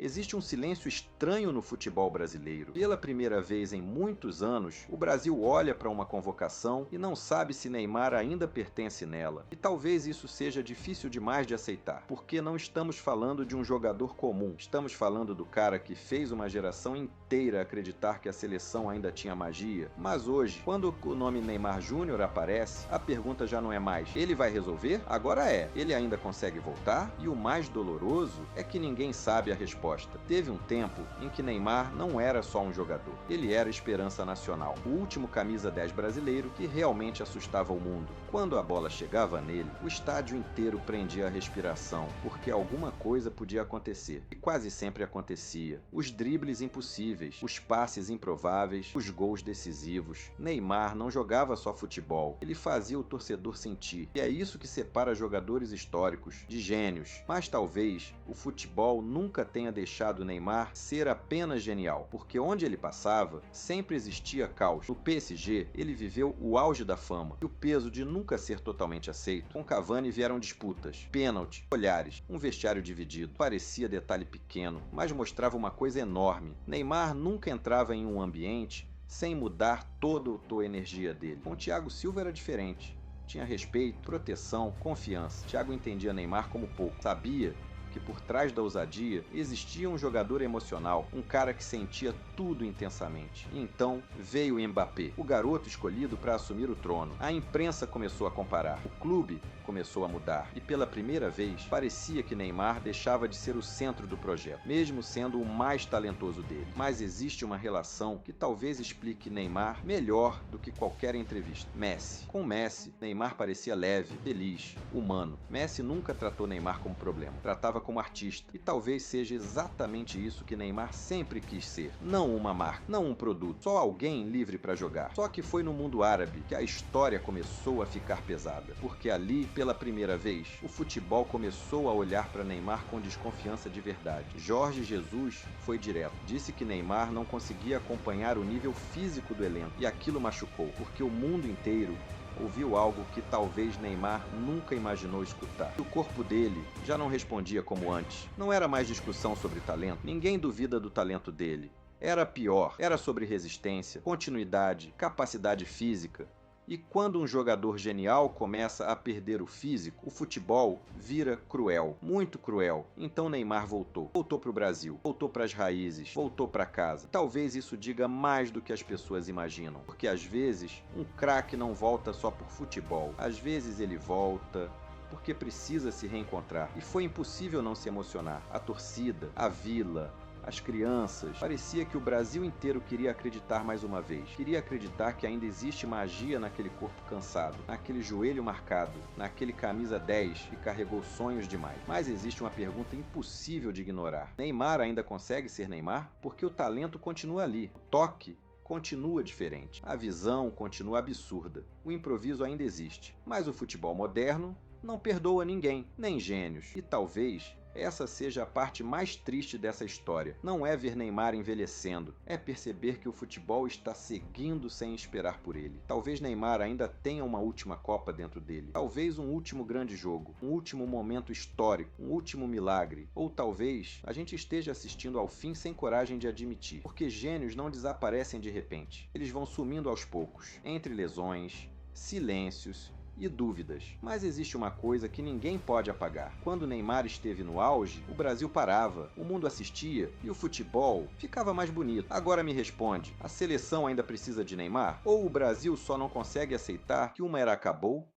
Existe um silêncio estranho no futebol brasileiro. Pela primeira vez em muitos anos, o Brasil olha para uma convocação e não sabe se Neymar ainda pertence nela. E talvez isso seja difícil demais de aceitar, porque não estamos falando de um jogador comum. Estamos falando do cara que fez uma geração inteira acreditar que a seleção ainda tinha magia. Mas hoje, quando o nome Neymar Júnior aparece, a pergunta já não é mais: ele vai resolver? Agora é: ele ainda consegue voltar? E o mais doloroso é que ninguém sabe a resposta. Teve um tempo em que Neymar não era só um jogador, ele era esperança nacional, o último camisa 10 brasileiro que realmente assustava o mundo. Quando a bola chegava nele, o estádio inteiro prendia a respiração, porque alguma coisa podia acontecer, e quase sempre acontecia. Os dribles impossíveis, os passes improváveis, os gols decisivos. Neymar não jogava só futebol, ele fazia o torcedor sentir, e é isso que separa jogadores históricos de gênios. Mas talvez o futebol nunca tenha deixado Neymar ser apenas genial, porque onde ele passava, sempre existia caos. No PSG, ele viveu o auge da fama e o peso de nunca ser totalmente aceito. Com Cavani vieram disputas, pênalti, olhares, um vestiário dividido. Parecia detalhe pequeno, mas mostrava uma coisa enorme. Neymar nunca entrava em um ambiente sem mudar toda a energia dele. Com Thiago Silva era diferente. Tinha respeito, proteção, confiança. Thiago entendia Neymar como pouco. Sabia que por trás da ousadia existia um jogador emocional, um cara que sentia tudo intensamente. E então veio o Mbappé, o garoto escolhido para assumir o trono. A imprensa começou a comparar, o clube começou a mudar, e pela primeira vez parecia que Neymar deixava de ser o centro do projeto, mesmo sendo o mais talentoso dele. Mas existe uma relação que talvez explique Neymar melhor do que qualquer entrevista. Messi. Com Messi, Neymar parecia leve, feliz, humano. Messi nunca tratou Neymar como problema, tratava como artista, e talvez seja exatamente isso que Neymar sempre quis ser. Não uma marca, não um produto, só alguém livre para jogar. Só que foi no mundo árabe que a história começou a ficar pesada, porque ali, pela primeira vez, o futebol começou a olhar para Neymar com desconfiança de verdade. Jorge Jesus foi direto, disse que Neymar não conseguia acompanhar o nível físico do elenco, e aquilo machucou, porque o mundo inteiro ouviu algo que talvez Neymar nunca imaginou escutar. O corpo dele já não respondia como antes. Não era mais discussão sobre talento. Ninguém duvida do talento dele. Era pior. Era sobre resistência, continuidade, capacidade física. E quando um jogador genial começa a perder o físico, o futebol vira cruel, muito cruel. Então Neymar voltou para o Brasil, voltou para as raízes, voltou para casa. Talvez isso diga mais do que as pessoas imaginam, porque às vezes um craque não volta só por futebol, às vezes ele volta porque precisa se reencontrar. E foi impossível não se emocionar. A torcida, a vila, as crianças. Parecia que o Brasil inteiro queria acreditar mais uma vez. Queria acreditar que ainda existe magia naquele corpo cansado, naquele joelho marcado, naquele camisa 10 que carregou sonhos demais. Mas existe uma pergunta impossível de ignorar. Neymar ainda consegue ser Neymar? Porque o talento continua ali. O toque continua diferente. A visão continua absurda. O improviso ainda existe. Mas o futebol moderno não perdoa ninguém, nem gênios. E talvez essa seja a parte mais triste dessa história. Não é ver Neymar envelhecendo, é perceber que o futebol está seguindo sem esperar por ele. Talvez Neymar ainda tenha uma última Copa dentro dele. Talvez um último grande jogo, um último momento histórico, um último milagre. Ou talvez a gente esteja assistindo ao fim sem coragem de admitir. Porque gênios não desaparecem de repente. Eles vão sumindo aos poucos, entre lesões, silêncios e dúvidas. Mas existe uma coisa que ninguém pode apagar. Quando Neymar esteve no auge, o Brasil parava, o mundo assistia e o futebol ficava mais bonito. Agora me responde, a seleção ainda precisa de Neymar? Ou o Brasil só não consegue aceitar que uma era acabou